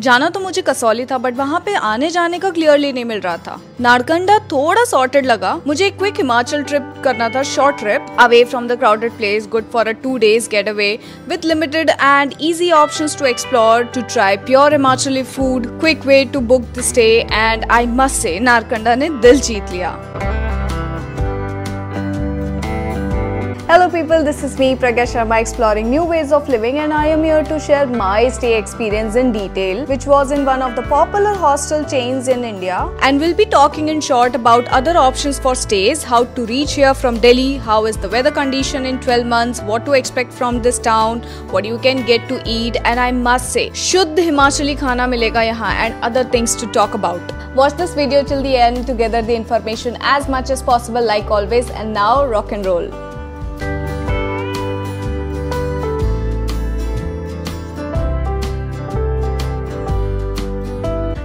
जाना तो मुझे कसौली था, बट वहाँ पे आने जाने का क्लियरली नहीं मिल रहा था। नारकंडा थोड़ा सॉर्टेड लगा। मुझे एक क्विक हिमाचल ट्रिप करना था, short trip away from the crowded place, good for a 2 days getaway with limited and easy options to explore, to try pure Himachali food, quick way to book the stay, and I must say Narkanda ने दिल जीत लिया। Hello people, this is me Pragya Sharma exploring new ways of living, and I am here to share my stay experience in detail, which was in one of the popular hostel chains in India, and we'll be talking in short about other options for stays, how to reach here from Delhi, how is the weather condition in 12 months, what to expect from this town, what you can get to eat, and I must say शुद्ध हिमाचली खाना मिलेगा यहाँ, and other things to talk about. Watch this video till the end to gather the information as much as possible like always, and now rock and roll.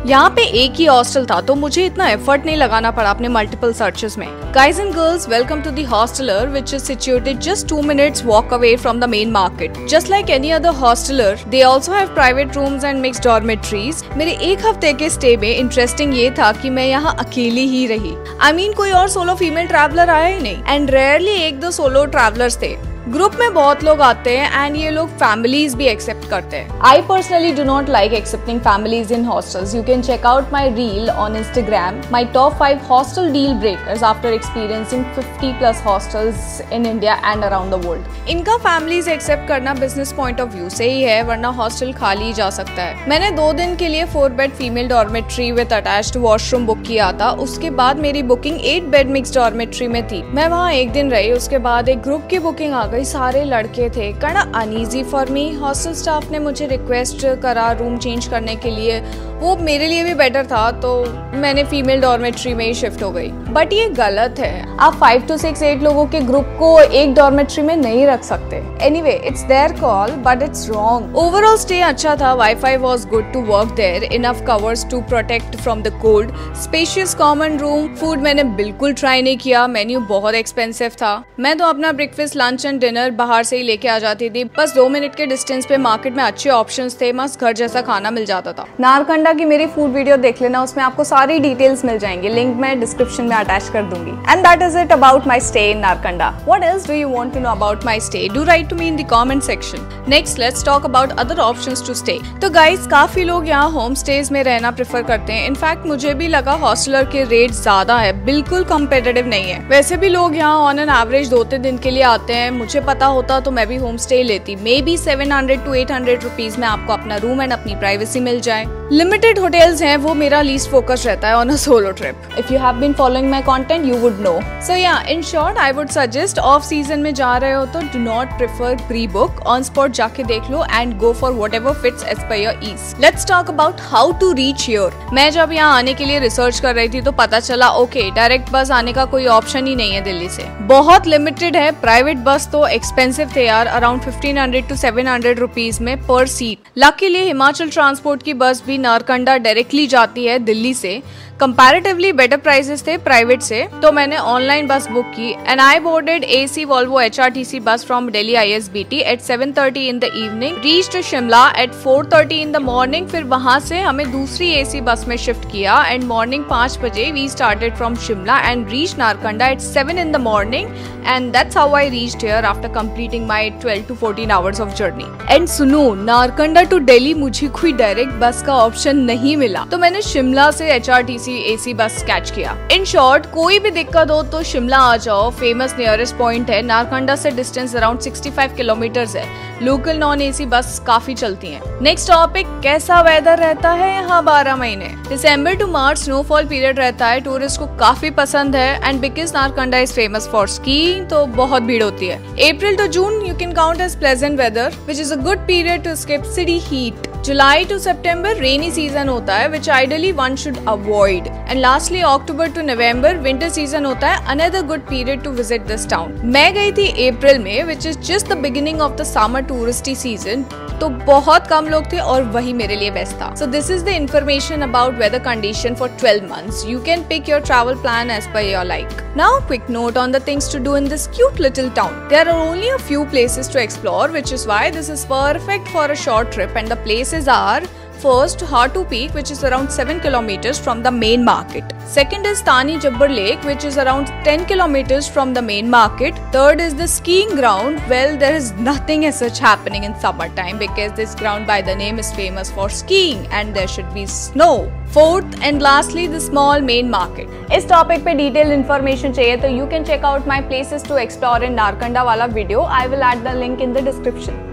यहाँ पे एक ही hostel था, तो मुझे इतना एफर्ट नहीं लगाना पड़ा अपने मल्टीपल सर्चेस में। Guys and girls, welcome to the hosteler, which is situated just 2 minutes walk away from the main market. Just like any other hosteler, they also have private rooms and mixed dormitories. मेरे एक हफ्ते के stay में interesting ये था कि मैं यहाँ अकेली ही रही। I mean, कोई और सोलो फीमेल ट्रैवलर आया ही नहीं, एंड रेयरली 1-2 सोलो ट्रैवलर्स थे। ग्रुप में बहुत लोग आते हैं, एंड ये लोग फैमिलीज भी एक्सेप्ट करते हैं। I personally do not like accepting families in hostels. You can check out my reel on Instagram, my top 5 hostel deal breakers after experiencing 50+ hostels in India and around the world. इनका families accept करना business point of view से ही है, वरना hostel खाली जा सकता है। मैंने 2 दिन के लिए 4 bed female dormitory with attached washroom book किया था। उसके बाद मेरी बुकिंग 8 बेड मिक्स डॉर्मेट्री में थी। मैं वहाँ 1 दिन रही, उसके बाद एक ग्रुप की बुकिंग आ गई, सारे लड़के थे। Kinda uneasy for me. Hostel staff ने मुझे रिक्वेस्ट करा रूम चेंज करने के लिए, वो मेरे लिए भी बेटर था, तो मैंने फीमेल डॉर्मेट्री में ही शिफ्ट हो गई। बट ये गलत है, आप 5 to 6 8 लोगों के ग्रुप को एक डॉर्मेट्री में नहीं रख सकते। Anyway, it's their call, but it's wrong. Overall stay अच्छा था, wifi was good to work there, enough covers to protect from the cold, spacious common room. Food मैंने बिल्कुल ट्राई नहीं किया, मेन्यू बहुत एक्सपेंसिव था। मैं तो अपना ब्रेकफास्ट, लंच एंड डिनर बाहर से ही लेके आ जाती थी। बस 2 मिनट के डिस्टेंस पे मार्केट में अच्छे ऑप्शंस थे, मस्त घर जैसा खाना मिल जाता था। नारकंडा की मेरी फूड वीडियो देख लेना, उसमें आपको सारी डिटेल्स मिल जाएंगे, लिंक मैं डिस्क्रिप्शन में अटैच कर दूंगी। And that is it about my stay in Narkanda. What else do you want to know about my stay? Do write to me in the comment section. Next let's talk about other options to stay. तो guys, काफी लोग यहाँ home stage में रहना prefer करते हैं। In fact मुझे भी लगा हॉस्टलर के रेट ज्यादा है, बिल्कुल कम्पिटिटिव नहीं है। वैसे भी लोग यहाँ ऑन एन एवरेज 2-3 दिन के लिए आते हैं। मुझे पता होता तो मैं भी होम स्टे लेती। मे बी 700 to 800 रुपीज में आपको अपना रूम एंड अपनी प्राइवेसी मिल जाए। लिमिटेड होटल्स हैं, वो मेरा लीस्ट फोकस रहता है on a solo trip. If you have been following my content you would know. So yeah, in short I would suggest, off season में जा रहे हो तो do not prefer pre book, on spot जाके देख लो and go for whatever fits as per your ease. Let's talk about how to reach here. मैं जब यहाँ आने के लिए रिसर्च कर रही थी तो पता चला ओके, डायरेक्ट बस आने का कोई ऑप्शन ही नहीं है दिल्ली से, बहुत लिमिटेड है। प्राइवेट बस तो एक्सपेंसिव थे यार, अराउंड 1500 to 700 रुपीज में पर सीट। लकीली हिमाचल ट्रांसपोर्ट की बस भी नारकंडा डायरेक्टली जाती है दिल्ली से। कंपैरेटिवली बेटर प्राइसेस थे प्राइवेट से, तो मैंने ऑनलाइन बस बुक की and I boarded AC Volvo HRTC bus from Delhi ISBT at 7:30 in the evening, reached Shimla at 4:30 in the morning. फिर वहां से हमें दूसरी AC बस में शिफ्ट किया एंड मॉर्निंग 5 बजे we started from Shimla and reach Narkanda at 7 in the morning, and that's how I reached here after completing my 12 to 14 hours of journey. And सुनो, नारकंडा टू दिल्ली मुझे कोई डायरेक्ट बस का ऑप्शन नहीं मिला, तो मैंने शिमला से HRTC AC बस कैच किया। इन शॉर्ट, कोई भी दिक्कत हो तो शिमला आ जाओ, फेमस नियरेस्ट पॉइंट है। नारकंडा से डिस्टेंस अराउंड 65 किलोमीटर्स है। लोकल नॉन AC बस काफी चलती हैं। नेक्स्ट टॉपिक, कैसा वेदर रहता है यहाँ 12 महीने। December to March snowfall period रहता है, टूरिस्ट को काफी पसंद है, and because Narkanda is famous for skiing तो बहुत भीड़ होती है। April to June you can count as pleasant weather, which is a good period to skip city heat. July to September rainy season होता है, which ideally one should avoid. And lastly October to November winter season होता है, another good period to visit this town. मैं गई थी April में, which is just the beginning of the summer touristy season, तो बहुत कम लोग थे और वही मेरे लिए बेस्ट था। So this is the information about whether condition for 12 months. You can pick your travel plan as per your like. Now, quick note on the things to do in this cute little town. There are only a few places to explore, which is why this is perfect for a short trip, and the places are first Hatu Peak, which is around 7 kilometers from the main market. Second is Tani Jabbar Lake, which is around 10 kilometers from the main market. Third is the skiing ground. Well, there is nothing as such happening in summertime because this ground by the name is famous for skiing and there should be snow. Fourth and lastly, the small main market. इस topic पे detail information चाहिए तो you can check out my places to explore in Narkanda वाला video. I will add the link in the description.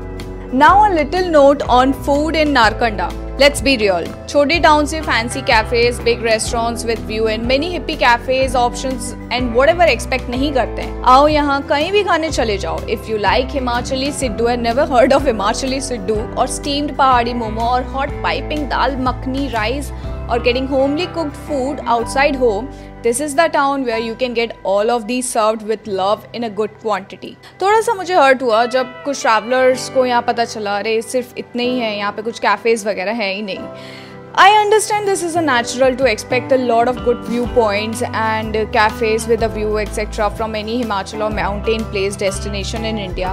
Now a little note on food in Narkanda. Let's be real. छोटे town से fancy cafes, big restaurants with view and many hippie cafes options and whatever expect नहीं करते हैं. आओ यहाँ कहीं भी खाने चले जाओ. If you like Himachali siddu and never heard of Himachali siddu और स्टीम्ड पहाड़ी मोमो और hot piping dal makhani rice or getting homely cooked food outside home, this is the town where you can get all of these served with love in a good quantity. थोड़ा सा मुझे hurt हुआ जब कुछ travellers को यहाँ पता चला अरे सिर्फ इतने ही है, यहाँ पे कुछ कैफेज वगैरह है ही नहीं. I understand this is a natural to expect a lot of good viewpoints and cafes with a view etc. from any Himachal or mountain place destination in India.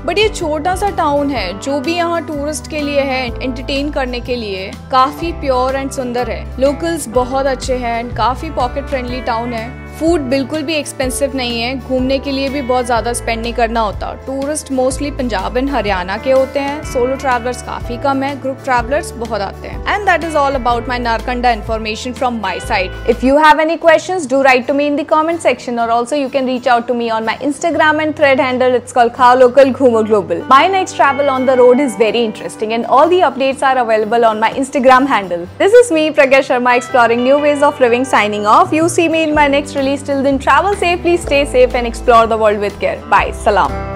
But ये छोटा सा टाउन है, जो भी यहाँ टूरिस्ट के लिए है, एंटरटेन करने के लिए काफी प्योर एंड सुंदर है. लोकल्स बहुत अच्छे हैं एंड काफी पॉकेट फ्रेंडली टाउन है. फूड बिल्कुल भी एक्सपेंसिव नहीं है, घूमने के लिए भी बहुत ज़्यादा स्पेंड नहीं करना होता. Tourist mostly Punjab and Haryana के होते हैं. सोलो ट्रैवलर्स काफ़ी कम है, ग्रुप ट्रैवलर्स बहुत आते हैं. And that is all about my Narkanda information from my side. If you have any questions do write to me in the comment section और also you can reach out to me on my Instagram and thread handle. It's called Khao Local Ghumo Global. My next travel on the road is very interesting and all the updates are available on my Instagram handle. This is me, Pragya Sharma, exploring new ways of living, signing off. You see me in my next release. Till then, travel safely, stay safe and explore the world with care. Bye. Salam.